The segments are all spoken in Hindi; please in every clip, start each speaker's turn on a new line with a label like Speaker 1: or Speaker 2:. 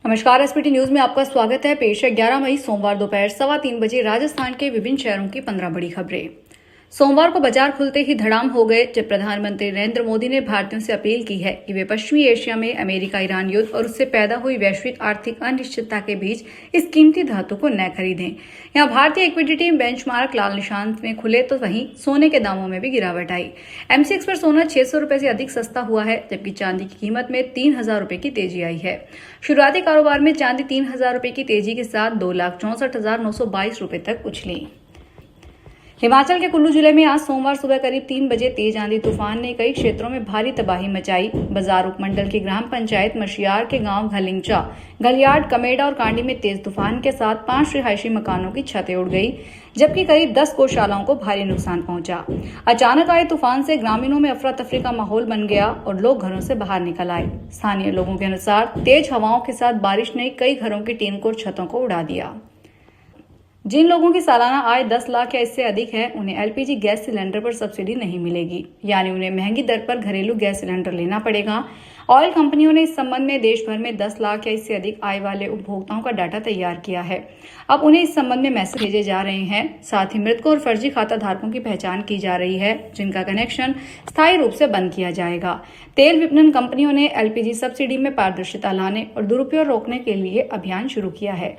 Speaker 1: नमस्कार, एसपीटी न्यूज में आपका स्वागत है। पेश है 11 मई सोमवार दोपहर 3:15 बजे राजस्थान के विभिन्न शहरों की 15 बड़ी खबरें। सोमवार को बाजार खुलते ही धड़ाम हो गए जब प्रधानमंत्री नरेंद्र मोदी ने भारतीयों से अपील की है कि वे पश्चिमी एशिया में अमेरिका ईरान युद्ध और उससे पैदा हुई वैश्विक आर्थिक अनिश्चितता के बीच इस कीमती धातु को न खरीदें। यहाँ भारतीय इक्विटी बेंचमार्क लाल निशान में खुले तो वहीं सोने के दामों में भी गिरावट आई। एमसीएक्स पर सोना 600 रुपए से अधिक सस्ता हुआ है, जबकि चांदी की कीमत में 3,000 रुपए की तेजी आई है। शुरुआती कारोबार में चांदी 3,000 रुपए की तेजी के साथ 2,64,922 रुपए तक उछली। हिमाचल के कुल्लू जिले में आज सोमवार सुबह करीब 3 बजे तेज आंधी तूफान ने कई क्षेत्रों में भारी तबाही मचाई। बाजार उपमंडल की ग्राम पंचायत मशियार के गांव घलिंचा, गलियाड, कमेडा और कांडी में तेज तूफान के साथ 5 रिहायशी मकानों की छतें उड़ गई, जबकि करीब 10 गौशालाओं को भारी नुकसान पहुंचा। अचानक आए तूफान से ग्रामीणों में अफरा तफरी का माहौल बन गया और लोग घरों से बाहर निकल आए। स्थानीय लोगों के अनुसार तेज हवाओं के साथ बारिश ने कई घरों की टीन को छतों को उड़ा दिया। जिन लोगों की सालाना आय 10 लाख या इससे अधिक है, उन्हें एलपीजी गैस सिलेंडर पर सब्सिडी नहीं मिलेगी, यानी उन्हें महंगी दर पर घरेलू गैस सिलेंडर लेना पड़ेगा। ऑयल कंपनियों ने इस संबंध में देश भर में 10 लाख या इससे अधिक आय वाले उपभोक्ताओं का डाटा तैयार किया है। अब उन्हें इस संबंध में मैसेज भेजे जा रहे हैं। साथ ही मृतकों और फर्जी खाता धारकों की पहचान की जा रही है, जिनका कनेक्शन स्थायी रूप से बंद किया जाएगा। तेल विपणन कंपनियों ने एलपीजी सब्सिडी में पारदर्शिता लाने और दुरुपयोग रोकने के लिए अभियान शुरू किया है।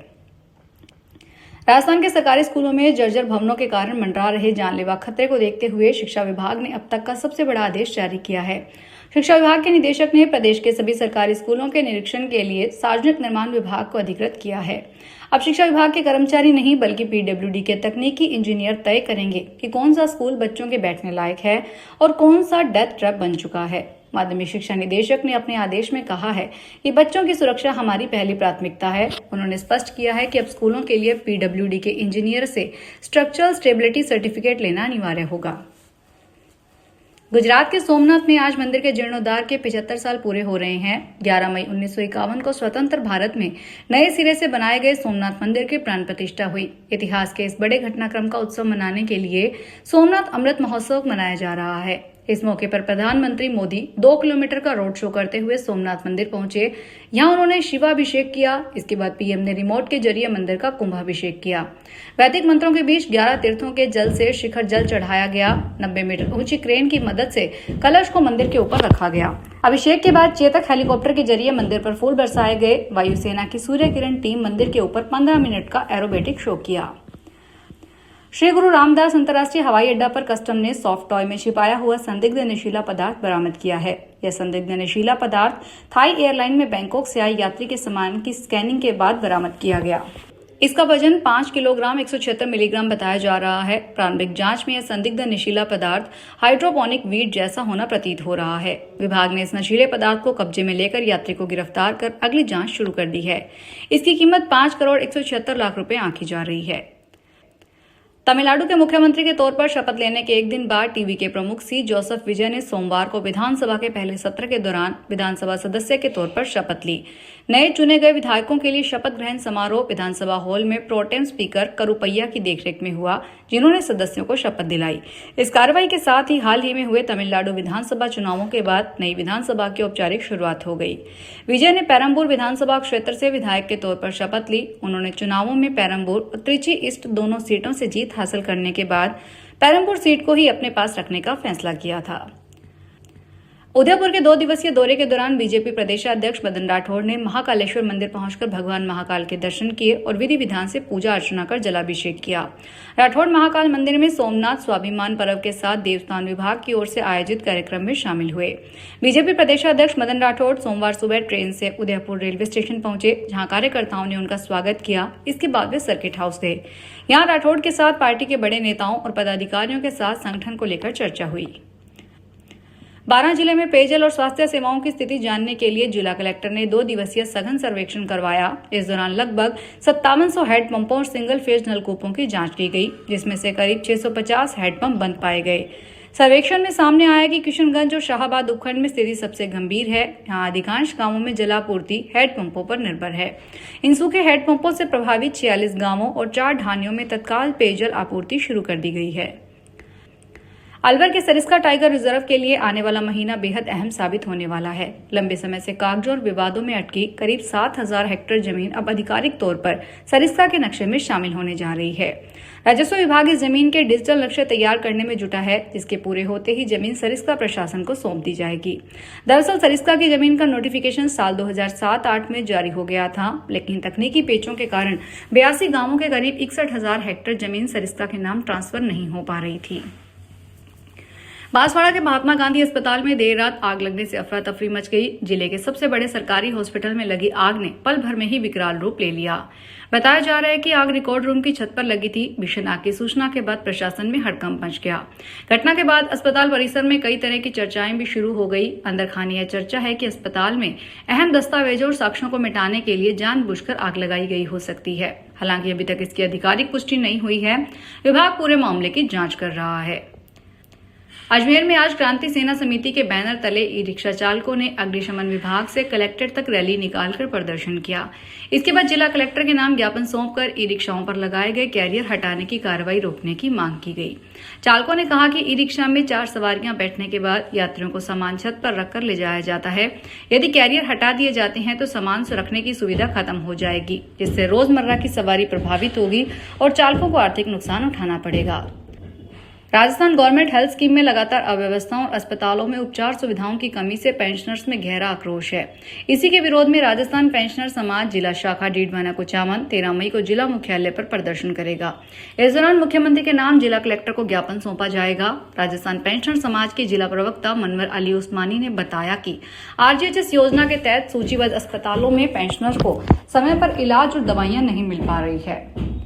Speaker 1: राजस्थान के सरकारी स्कूलों में जर्जर भवनों के कारण मंडरा रहे जानलेवा खतरे को देखते हुए शिक्षा विभाग ने अब तक का सबसे बड़ा आदेश जारी किया है। शिक्षा विभाग के निदेशक ने प्रदेश के सभी सरकारी स्कूलों के निरीक्षण के लिए सार्वजनिक निर्माण विभाग को अधिकृत किया है। अब शिक्षा विभाग के कर्मचारी नहीं बल्कि पीडब्ल्यूडी के तकनीकी इंजीनियर तय करेंगे कि कौन सा स्कूल बच्चों के बैठने लायक है और कौन सा डेथ ट्रैप बन चुका है। माध्यमिक शिक्षा निदेशक ने अपने आदेश में कहा है कि बच्चों की सुरक्षा हमारी पहली प्राथमिकता है। उन्होंने स्पष्ट किया है कि अब स्कूलों के लिए पीडब्ल्यूडी के इंजीनियर से स्ट्रक्चरल स्टेबिलिटी सर्टिफिकेट लेना अनिवार्य होगा। गुजरात के सोमनाथ में आज मंदिर के जीर्णोद्धार के 75 साल पूरे हो रहे हैं। 11 मई 1951 को स्वतंत्र भारत में नए सिरे से बनाए गए सोमनाथ मंदिर की प्राण प्रतिष्ठा हुई। इतिहास के इस बड़े घटनाक्रम का उत्सव मनाने के लिए सोमनाथ अमृत महोत्सव मनाया जा रहा है। इस मौके पर प्रधानमंत्री मोदी 2 किलोमीटर का रोड शो करते हुए सोमनाथ मंदिर पहुंचे। यहां उन्होंने शिवाभिषेक किया। इसके बाद पीएम ने रिमोट के जरिए मंदिर का कुंभाभिषेक किया। वैदिक मंत्रों के बीच 11 तीर्थों के जल से शिखर जल चढ़ाया गया। 90 मीटर ऊंची क्रेन की मदद से कलश को मंदिर के ऊपर रखा गया। अभिषेक के बाद चेतक हेलीकॉप्टर के जरिए मंदिर पर फूल बरसाए गए। वायुसेना की सूर्य किरण टीम मंदिर के ऊपर 15 मिनट का एरोबेटिक शो किया। श्री गुरु रामदास अंतर्राष्ट्रीय हवाई अड्डा पर कस्टम ने सॉफ्ट टॉय में छिपाया हुआ संदिग्ध नशीला पदार्थ बरामद किया है। यह संदिग्ध नशीला पदार्थ थाई एयरलाइन में बैंकॉक से आए यात्री के सामान की स्कैनिंग के बाद बरामद किया गया। इसका वजन 5 किलोग्राम 176 मिलीग्राम बताया जा रहा है। प्रारंभिक जांच में यह संदिग्ध नशीला पदार्थ हाइड्रोपोनिक वीड जैसा होना प्रतीत हो रहा है। विभाग ने इस नशीले पदार्थ को कब्जे में लेकर यात्री को गिरफ्तार कर अगली जांच शुरू कर दी है। इसकी कीमत 5 करोड़ 176 लाख रुपए आंकी जा रही है। तमिलनाडु के मुख्यमंत्री के तौर पर शपथ लेने के एक दिन बाद टीवी के प्रमुख सी जोसेफ विजय ने सोमवार को विधानसभा के पहले सत्र के दौरान विधानसभा सदस्य के तौर पर शपथ ली। नए चुने गए विधायकों के लिए शपथ ग्रहण समारोह विधानसभा हॉल में प्रोटेम स्पीकर करुपैया की देखरेख में हुआ, जिन्होंने सदस्यों को शपथ दिलाई। इस कार्रवाई के साथ ही हाल ही में हुए तमिलनाडु विधानसभा चुनावों के बाद नई विधानसभा की औपचारिक शुरुआत हो गई। विजय ने पेरम्बूर विधानसभा क्षेत्र से विधायक के तौर पर शपथ ली। उन्होंने चुनावों में पेरम्बूर और त्रिची ईस्ट दोनों सीटों से जीत हासिल करने के बाद पेरम्बूर सीट को ही अपने पास रखने का फैसला किया था। उदयपुर के 2 दिवसीय दौरे के दौरान बीजेपी प्रदेशाध्यक्ष मदन राठौड़ ने महाकालेश्वर मंदिर पहुंचकर भगवान महाकाल के दर्शन किए और विधि विधान से पूजा अर्चना कर जलाभिषेक किया। राठौड़ महाकाल मंदिर में सोमनाथ स्वाभिमान पर्व के साथ देवस्थान विभाग की ओर से आयोजित कार्यक्रम में शामिल हुए। बीजेपी प्रदेशाध्यक्ष मदन राठौड़ सोमवार सुबह ट्रेन से उदयपुर रेलवे स्टेशन पहुंचे, जहां कार्यकर्ताओं ने उनका स्वागत किया। इसके बाद वे सर्किट हाउस गए। यहां राठौड़ के साथ पार्टी के बड़े नेताओं और पदाधिकारियों के साथ संगठन को लेकर चर्चा हुई। 12 जिले में पेयजल और स्वास्थ्य सेवाओं की स्थिति जानने के लिए जिला कलेक्टर ने 2 दिवसीय सघन सर्वेक्षण करवाया। इस दौरान लगभग 5700 हैंडपंपों और सिंगल फेज नलकूपों की जांच की गई, जिसमें से करीब 650 हैंडपंप बंद पाए गए। सर्वेक्षण में सामने आया कि किशनगंज और शाहबाद उपखंड में स्थिति सबसे गंभीर है। यहाँ अधिकांश गांवों में जलापूर्ति हैंडपंपों पर निर्भर है। इन सूखे हैंडपंपों से प्रभावित 46 गांवों और 4 ढानियों में तत्काल पेयजल आपूर्ति शुरू कर दी गई है। अलवर के सरिस्का टाइगर रिजर्व के लिए आने वाला महीना बेहद अहम साबित होने वाला है। लंबे समय से कागजों और विवादों में अटकी करीब 7,000 हेक्टेयर जमीन अब आधिकारिक तौर पर सरिस्का के नक्शे में शामिल होने जा रही है। राजस्व विभाग इस जमीन के डिजिटल नक्शे तैयार करने में जुटा है, जिसके पूरे होते ही जमीन सरिस्का प्रशासन को सौंप दी जाएगी। दरअसल सरिस्का की जमीन का नोटिफिकेशन साल 2007-8 में जारी हो गया था, लेकिन तकनीकी पेचों के कारण 82 गांवों के करीब 61,000 हेक्टेयर जमीन सरिस्का के नाम ट्रांसफर नहीं हो पा रही थी। बांसवाड़ा के महात्मा गांधी अस्पताल में देर रात आग लगने से अफरा तफरी मच गई। जिले के सबसे बड़े सरकारी हॉस्पिटल में लगी आग ने पल भर में ही विकराल रूप ले लिया। बताया जा रहा है कि आग रिकॉर्ड रूम की छत पर लगी थी। भीषण आग की सूचना के बाद प्रशासन में हड़कंप मच गया। घटना के बाद अस्पताल परिसर में कई तरह की चर्चाएं भी शुरू हो गई। अंदर खाने यह चर्चा है कि अस्पताल में अहम दस्तावेजों और साक्ष्यों को मिटाने के लिए जानबूझकर आग लगाई गई हो सकती है। हालांकि अभी तक इसकी आधिकारिक पुष्टि नहीं हुई है। विभाग पूरे मामले की जांच कर रहा है। अजमेर में आज क्रांति सेना समिति के बैनर तले ई रिक्शा चालकों ने अग्निशमन विभाग से कलेक्ट्रेट तक रैली निकालकर प्रदर्शन किया। इसके बाद जिला कलेक्टर के नाम ज्ञापन सौंपकर ई रिक्शाओं पर लगाए गए कैरियर हटाने की कार्रवाई रोकने की मांग की गई। चालकों ने कहा कि ई रिक्शा में 4 सवारियां बैठने के बाद यात्रियों को सामान छत पर रखकर ले जाया जाता है। यदि कैरियर हटा दिए जाते हैं तो सामान से रखने की सुविधा खत्म हो जाएगी, जिससे रोजमर्रा की सवारी प्रभावित होगी और चालकों को आर्थिक नुकसान उठाना पड़ेगा। राजस्थान गवर्नमेंट हेल्थ स्कीम में लगातार अव्यवस्थाओं और अस्पतालों में उपचार सुविधाओं की कमी से पेंशनर्स में गहरा आक्रोश है। इसी के विरोध में राजस्थान पेंशनर समाज जिला शाखा डीडवाना कुचामन 13 मई को जिला मुख्यालय पर प्रदर्शन करेगा। इस दौरान मुख्यमंत्री के नाम जिला कलेक्टर को ज्ञापन सौंपा जाएगा। राजस्थान पेंशनर समाज के जिला प्रवक्ता मनवर अली उस्मानी ने बताया कि RGHS योजना के तहत सूचीबद्ध अस्पतालों में पेंशनर्स को समय पर इलाज और दवाइयां नहीं मिल पा रही है।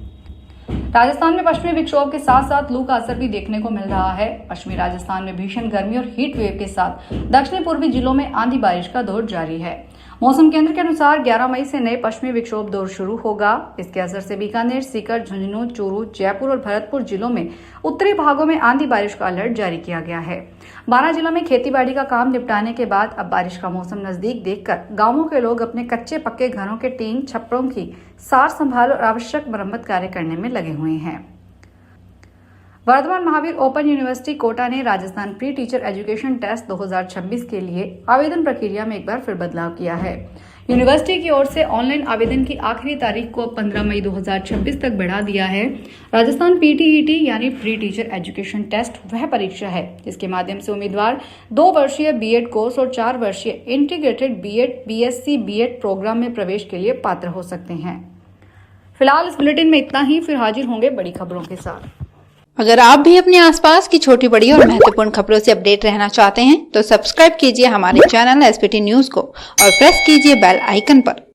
Speaker 1: राजस्थान में पश्चिमी विक्षोभ के साथ साथ लू का असर भी देखने को मिल रहा है। पश्चिमी राजस्थान में भीषण गर्मी और हीट वेव के साथ दक्षिणी पूर्वी जिलों में आंधी बारिश का दौर जारी है। मौसम केंद्र के अनुसार 11 मई से नए पश्चिमी विक्षोभ दौर शुरू होगा। इसके असर से बीकानेर, सीकर, झुंझुनू, चूरू, जयपुर और भरतपुर जिलों में उत्तरी भागों में आंधी बारिश का अलर्ट जारी किया गया है। 12 जिलों में खेतीबाड़ी का काम निपटाने के बाद अब बारिश का मौसम नजदीक देखकर गांवों के लोग अपने कच्चे पक्के घरों के टीन छप्परों की सार संभाल और आवश्यक मरम्मत कार्य करने में लगे हुए हैं। वर्धमान महावीर ओपन यूनिवर्सिटी कोटा ने Rajasthan pre teacher education test 2026 के लिए आवेदन प्रक्रिया में एक बार फिर बदलाव किया है। यूनिवर्सिटी की ओर से ऑनलाइन आवेदन की आखिरी तारीख को 15 मई 2026 तक बढ़ा दिया है। राजस्थान PTET यानी प्री टीचर एजुकेशन टेस्ट वह परीक्षा है जिसके माध्यम से उम्मीदवार 2 वर्षीय B.Ed कोर्स और 4 वर्षीय integrated B.Ed, BSc, B.Ed programme में प्रवेश के लिए पात्र हो सकते हैं। फिलहाल इस बुलेटिन में इतना ही, फिर हाजिर होंगे बड़ी खबरों के साथ।
Speaker 2: अगर आप भी अपने आसपास की छोटी बड़ी और महत्वपूर्ण खबरों से अपडेट रहना चाहते हैं तो सब्सक्राइब कीजिए हमारे चैनल SPT न्यूज को और प्रेस कीजिए बेल आइकन पर।